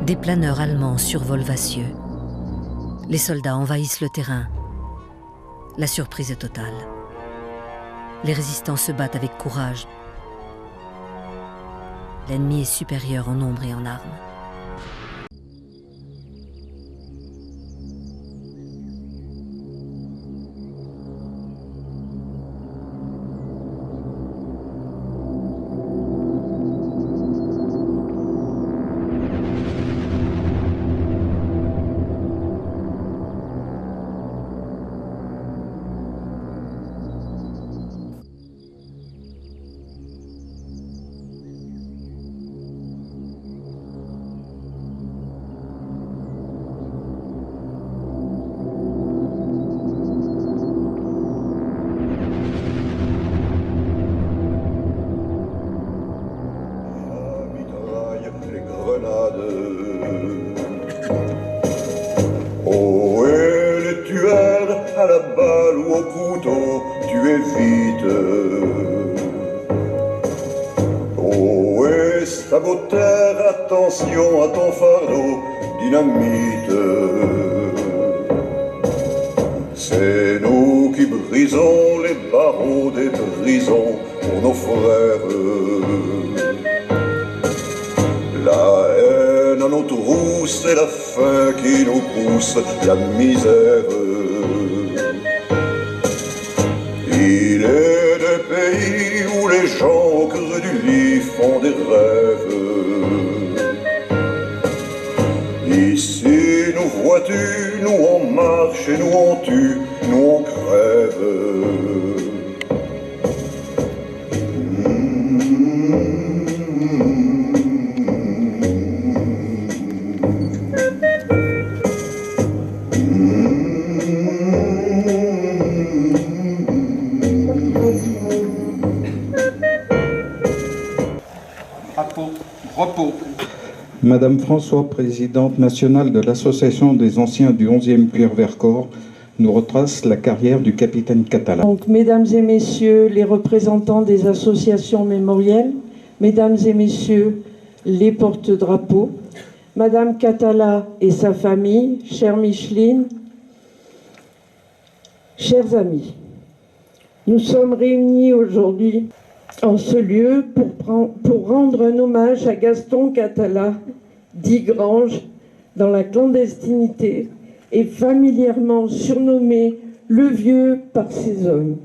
Des planeurs allemands survolent Vassieux. Les soldats envahissent le terrain. La surprise est totale. Les résistants se battent avec courage. L'ennemi est supérieur en nombre et en armes. Oh, et les tueurs à la balle ou au couteau, tu évites. Oh, et saboteur, attention à ton fardeau, dynamite. C'est nous qui brisons les barreaux des prisons pour nos frères. La haine à nos trousses et la faim qui nous pousse, la misère. Il est des pays où les gens au creux du lit font des rêves. Ici, nous vois-tu, nous on marche et nous on tue, nous on crève. Repos. Madame François, présidente nationale de l'Association des anciens du 11e cuir Vercors, nous retrace la carrière du capitaine Catala. Donc, mesdames et messieurs les représentants des associations mémorielles, mesdames et messieurs les porte-drapeaux, Madame Catala et sa famille, chère Micheline, chers amis, nous sommes réunis aujourd'hui en ce lieu pour rendre un hommage à Gaston Catala, dit Grange, dans la clandestinité et familièrement surnommé le Vieux par ses hommes.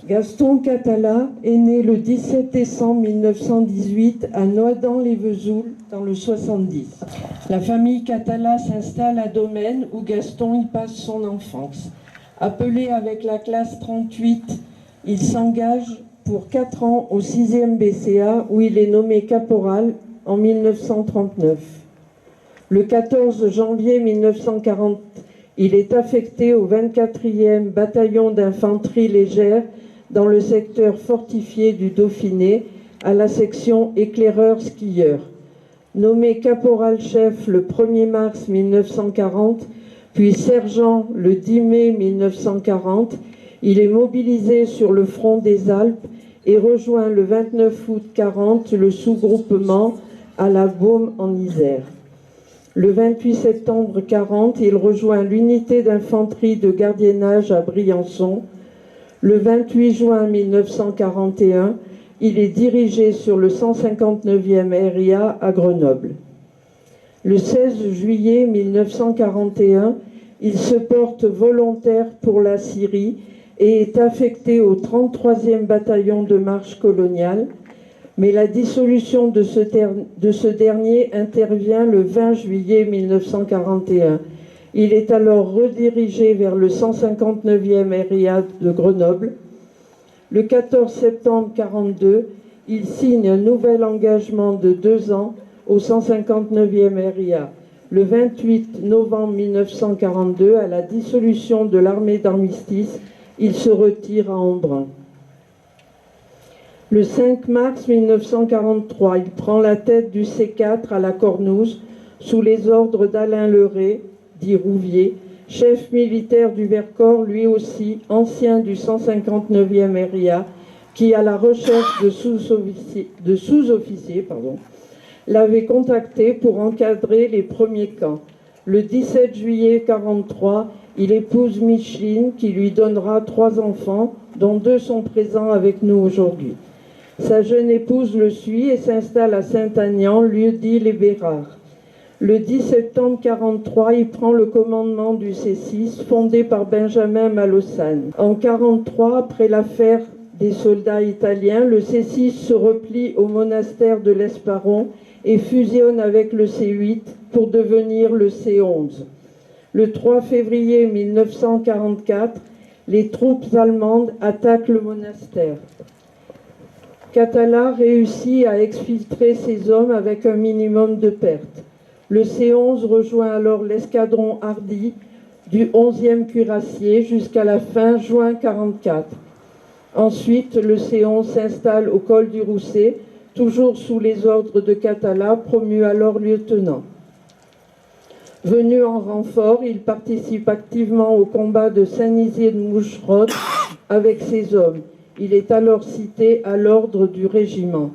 Gaston Catala est né le 17 décembre 1918 à Noidans-les-Vesoul, dans le 70. La famille Catala s'installe à Domaine où Gaston y passe son enfance. Appelé avec la classe 38, il s'engage pour 4 ans au 6e BCA où il est nommé caporal en 1939. Le 14 janvier 1940, il est affecté au 24e bataillon d'infanterie légère dans le secteur fortifié du Dauphiné à la section éclaireur-skieur. Nommé caporal-chef le 1er mars 1940, puis sergent le 10 mai 1940, il est mobilisé sur le front des Alpes et rejoint le 29 août 40 le sous-groupement à la Baume en Isère. Le 28 septembre 40, il rejoint l'unité d'infanterie de gardiennage à Briançon. Le 28 juin 1941, il est dirigé sur le 159e RIA à Grenoble. Le 16 juillet 1941, il se porte volontaire pour la Syrie et est affecté au 33e bataillon de marche coloniale, mais la dissolution de ce dernier intervient le 20 juillet 1941. Il est alors redirigé vers le 159e RIA de Grenoble. Le 14 septembre 1942, il signe un nouvel engagement de 2 ans au 159e RIA. Le 28 novembre 1942, à la dissolution de l'armée d'armistice, il se retire à Embrun. Le 5 mars 1943, il prend la tête du C4 à la Cornouse sous les ordres d'Alain Leray, dit Rouvier, chef militaire du Vercors, lui aussi ancien du 159e RIA, qui, à la recherche de sous-officiers, l'avait contacté pour encadrer les premiers camps. Le 17 juillet 1943, il épouse Micheline qui lui donnera 3 enfants, dont 2 sont présents avec nous aujourd'hui. Sa jeune épouse le suit et s'installe à Saint-Agnan, lieu-dit les Bérards. Le 10 septembre 1943, il prend le commandement du C6, fondé par Benjamin Malossane. En 1943, après l'affaire des soldats italiens, le C6 se replie au monastère de l'Esparon et fusionne avec le C8 pour devenir le C11. Le 3 février 1944, les troupes allemandes attaquent le monastère. Catala réussit à exfiltrer ses hommes avec un minimum de pertes. Le C11 rejoint alors l'escadron Hardy du 11e cuirassier jusqu'à la fin juin 1944. Ensuite, le C11 s'installe au col du Rousset, toujours sous les ordres de Catala, promu alors lieutenant. Venu en renfort, il participe activement au combat de Saint-Nizier-de-Moucherotte avec ses hommes. Il est alors cité à l'ordre du régiment.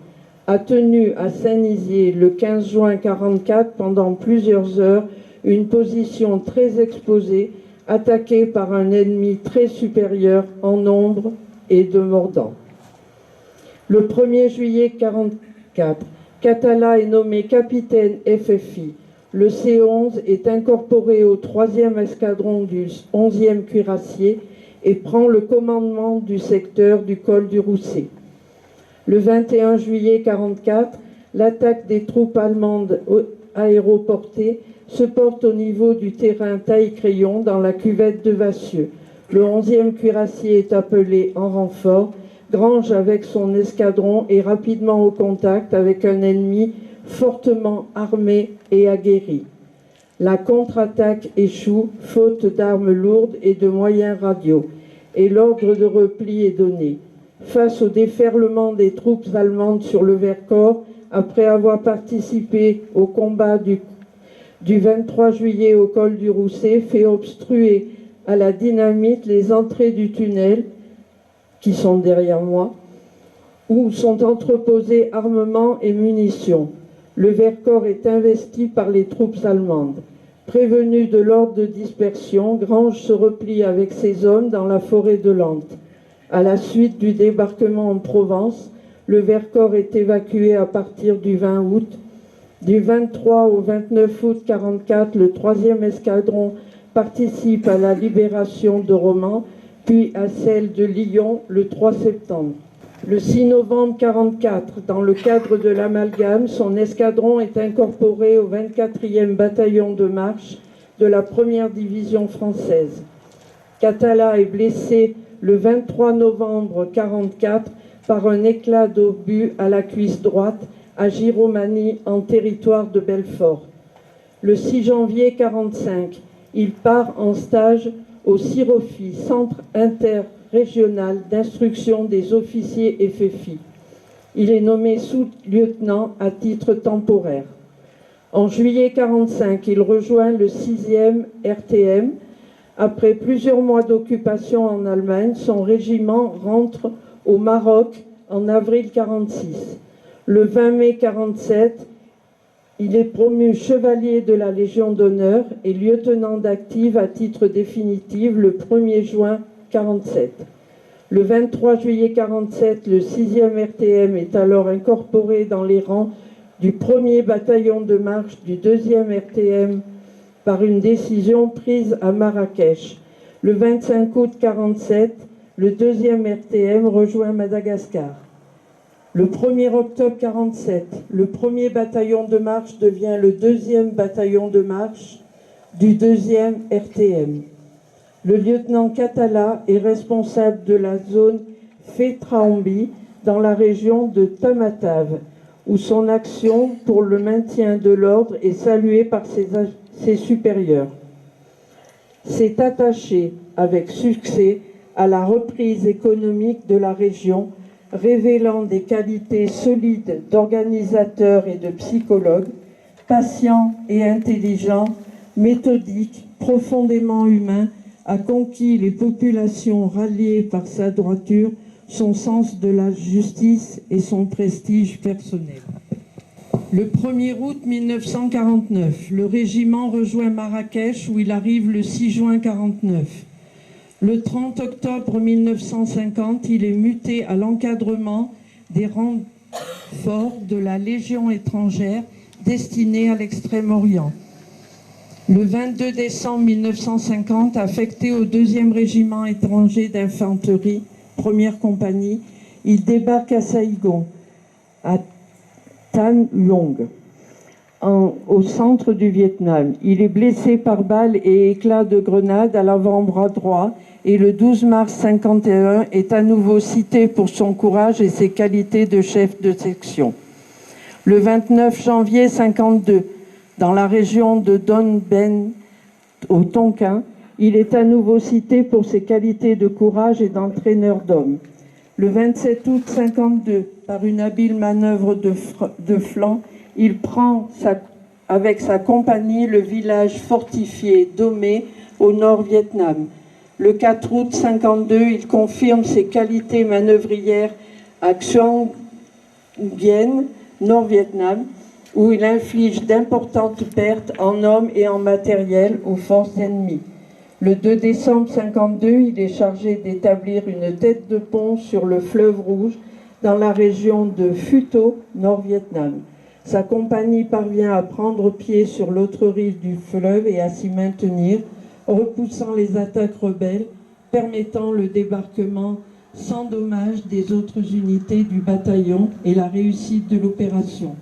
A tenu à Saint-Nizier le 15 juin 1944 pendant plusieurs heures une position très exposée, attaquée par un ennemi très supérieur en nombre et de mordants. Le 1er juillet 1944, Catala est nommé capitaine FFI. Le C11 est incorporé au 3e escadron du 11e cuirassier et prend le commandement du secteur du col du Rousset. Le 21 juillet 1944, l'attaque des troupes allemandes aéroportées se porte au niveau du terrain Taille-Crayon dans la cuvette de Vassieux. Le 11e cuirassier est appelé en renfort. Grange, avec son escadron, est rapidement au contact avec un ennemi fortement armé et aguerri. La contre-attaque échoue, faute d'armes lourdes et de moyens radio, et l'ordre de repli est donné. Face au déferlement des troupes allemandes sur le Vercors, après avoir participé au combat du 23 juillet au col du Rousset, fait obstruer à la dynamite les entrées du tunnel, qui sont derrière moi, où sont entreposés armements et munitions. Le Vercors est investi par les troupes allemandes. Prévenu de l'ordre de dispersion, Grange se replie avec ses hommes dans la forêt de Lente. À la suite du débarquement en Provence, le Vercors est évacué à partir du 20 août. Du 23 au 29 août 1944, le 3e escadron participe à la libération de Romans, puis à celle de Lyon le 3 septembre. Le 6 novembre 1944, dans le cadre de l'amalgame, son escadron est incorporé au 24e bataillon de marche de la 1re division française. Catala est blessé le 23 novembre 1944 par un éclat d'obus à la cuisse droite à Giromagny, en territoire de Belfort. Le 6 janvier 1945, il part en stage au CIROFI, Centre interrégional d'instruction des officiers FFI. Il est nommé sous-lieutenant à titre temporaire. En juillet 1945, il rejoint le 6e RTM. Après plusieurs mois d'occupation en Allemagne, son régiment rentre au Maroc en avril 1946. Le 20 mai 1947, il est promu chevalier de la Légion d'honneur et lieutenant d'active à titre définitif le 1er juin 1947. Le 23 juillet 1947, le 6e RTM est alors incorporé dans les rangs du 1er bataillon de marche du 2e RTM par une décision prise à Marrakech. Le 25 août 1947, le 2e RTM rejoint Madagascar. Le 1er octobre 1947, le 1er bataillon de marche devient le 2e bataillon de marche du 2e RTM. Le lieutenant Catala est responsable de la zone Fétraombi dans la région de Tamatave, où son action pour le maintien de l'ordre est saluée par ses supérieurs. S'est attaché avec succès à la reprise économique de la région, révélant des qualités solides d'organisateur et de psychologue, patient et intelligent, méthodique, profondément humain, a conquis les populations ralliées par sa droiture, son sens de la justice et son prestige personnel. Le 1er août 1949, le régiment rejoint Marrakech où il arrive le 6 juin 1949. Le 30 octobre 1950, il est muté à l'encadrement des renforts de la Légion étrangère destinée à l'Extrême-Orient. Le 22 décembre 1950, affecté au 2e régiment étranger d'infanterie, 1re compagnie, il débarque à Saïgon, à Tan Luong, au centre du Vietnam. Il est blessé par balles et éclats de grenade à l'avant-bras droit et le 12 mars 1951 est à nouveau cité pour son courage et ses qualités de chef de section. Le 29 janvier 1952, dans la région de Don Ben, au Tonkin, il est à nouveau cité pour ses qualités de courage et d'entraîneur d'hommes. Le 27 août 1952, par une habile manœuvre de flanc, il prend avec sa compagnie le village fortifié d'Homé au nord Vietnam. Le 4 août 1952, il confirme ses qualités manœuvrières à Xuang Bien, nord Vietnam, où il inflige d'importantes pertes en hommes et en matériel aux forces ennemies. Le 2 décembre 1952, il est chargé d'établir une tête de pont sur le fleuve Rouge dans la région de Phu Tho, nord-Vietnam. Sa compagnie parvient à prendre pied sur l'autre rive du fleuve et à s'y maintenir, repoussant les attaques rebelles, permettant le débarquement sans dommage des autres unités du bataillon et la réussite de l'opération.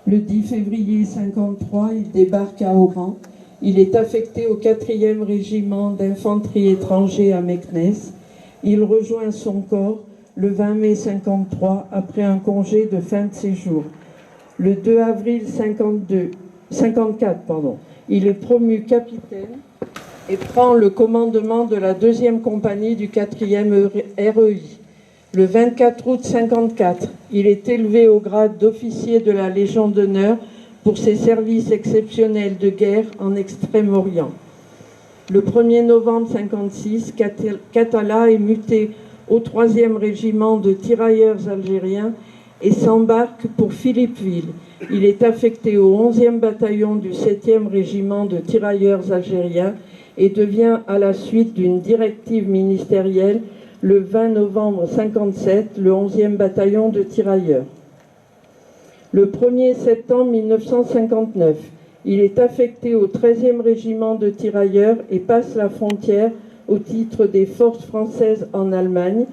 Le 10 février 1953, il débarque à Oran. Il est affecté au 4e régiment d'infanterie étranger à Meknès. Il rejoint son corps le 20 mai 1953 après un congé de fin de séjour. Le 2 avril 1954, il est promu capitaine et prend le commandement de la 2e compagnie du 4e REI. Le 24 août 1954, il est élevé au grade d'officier de la Légion d'honneur pour ses services exceptionnels de guerre en Extrême-Orient. Le 1er novembre 1956, Katala est muté au 3e régiment de tirailleurs algériens et s'embarque pour Philippeville. Il est affecté au 11e bataillon du 7e régiment de tirailleurs algériens et devient, à la suite d'une directive ministérielle, le 20 novembre 1957, le 11e bataillon de tirailleurs. Le 1er septembre 1959, il est affecté au 13e régiment de tirailleurs et passe la frontière au titre des forces françaises en Allemagne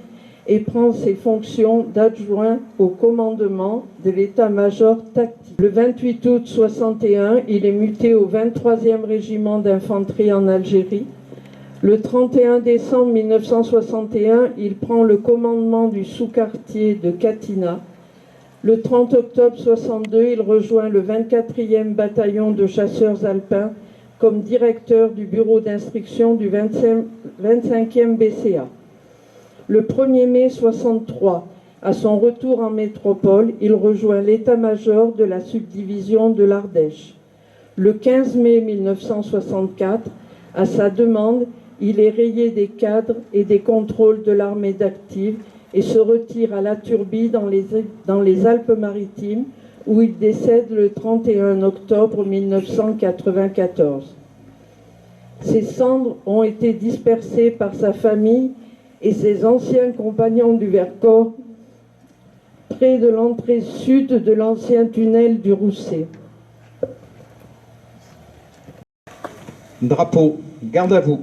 et prend ses fonctions d'adjoint au commandement de l'état-major tactique. Le 28 août 1961, il est muté au 23e régiment d'infanterie en Algérie. Le 31 décembre 1961, il prend le commandement du sous-quartier de Katina. Le 30 octobre 1962, il rejoint le 24e bataillon de chasseurs alpins comme directeur du bureau d'instruction du 25e BCA. Le 1er mai 1963, à son retour en métropole, il rejoint l'état-major de la subdivision de l'Ardèche. Le 15 mai 1964, à sa demande, il est rayé des cadres et des contrôles de l'armée d'active et se retire à La Turbie dans les Alpes-Maritimes, où il décède le 31 octobre 1994. Ses cendres ont été dispersées par sa famille et ses anciens compagnons du Vercors près de l'entrée sud de l'ancien tunnel du Rousset. Drapeau, garde à vous.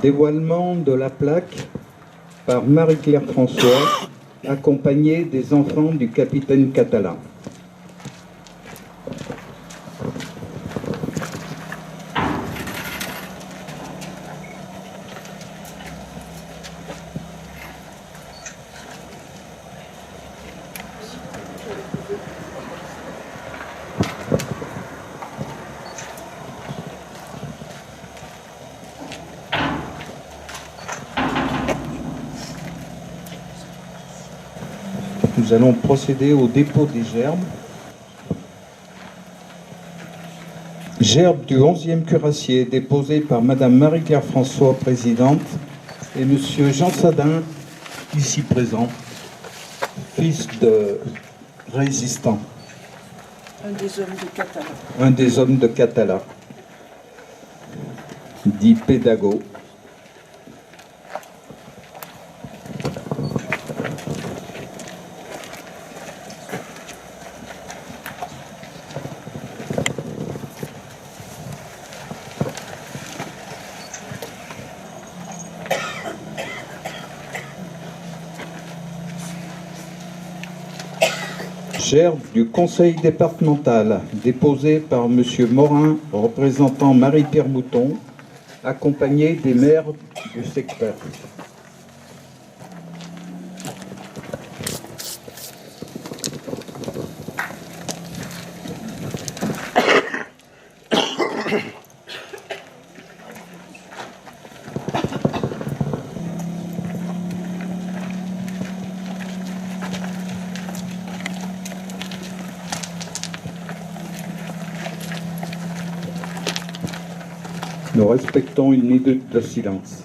Dévoilement de la plaque par Marie-Claire François, accompagnée des enfants du capitaine Katala. Nous allons procéder au dépôt des gerbes. Gerbe du 11e cuirassier déposée par Madame Marie-Claire François, présidente, et Monsieur Jean Sadin, ici présent, fils de résistant. Un des hommes de Catala. Un des hommes de Catala, dit pédago. Gerbe du conseil départemental, déposé par M. Morin, représentant Marie-Pierre Mouton, accompagné des maires du secteur. Nous respectons une minute de silence.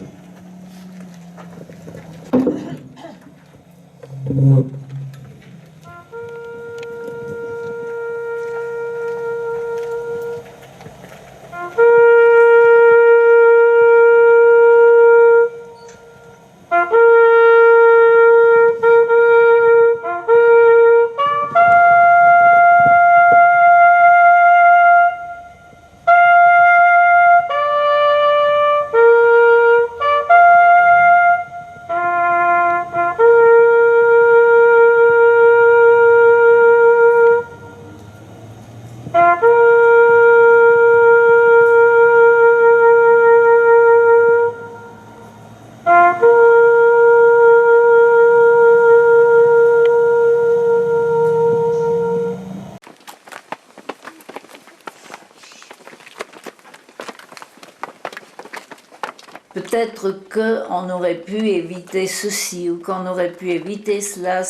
Peut-être qu'on aurait pu éviter ceci ou qu'on aurait pu éviter cela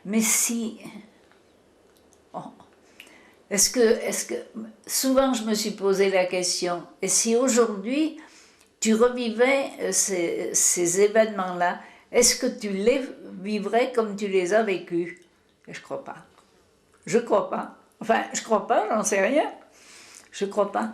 mais si... Oh. Est-ce que... Souvent je me suis posé la question, et si aujourd'hui tu revivais ces événements-là, est-ce que tu les vivrais comme tu les as vécus? Je crois pas. Je crois pas. Enfin, je crois pas, j'en sais rien. Je crois pas.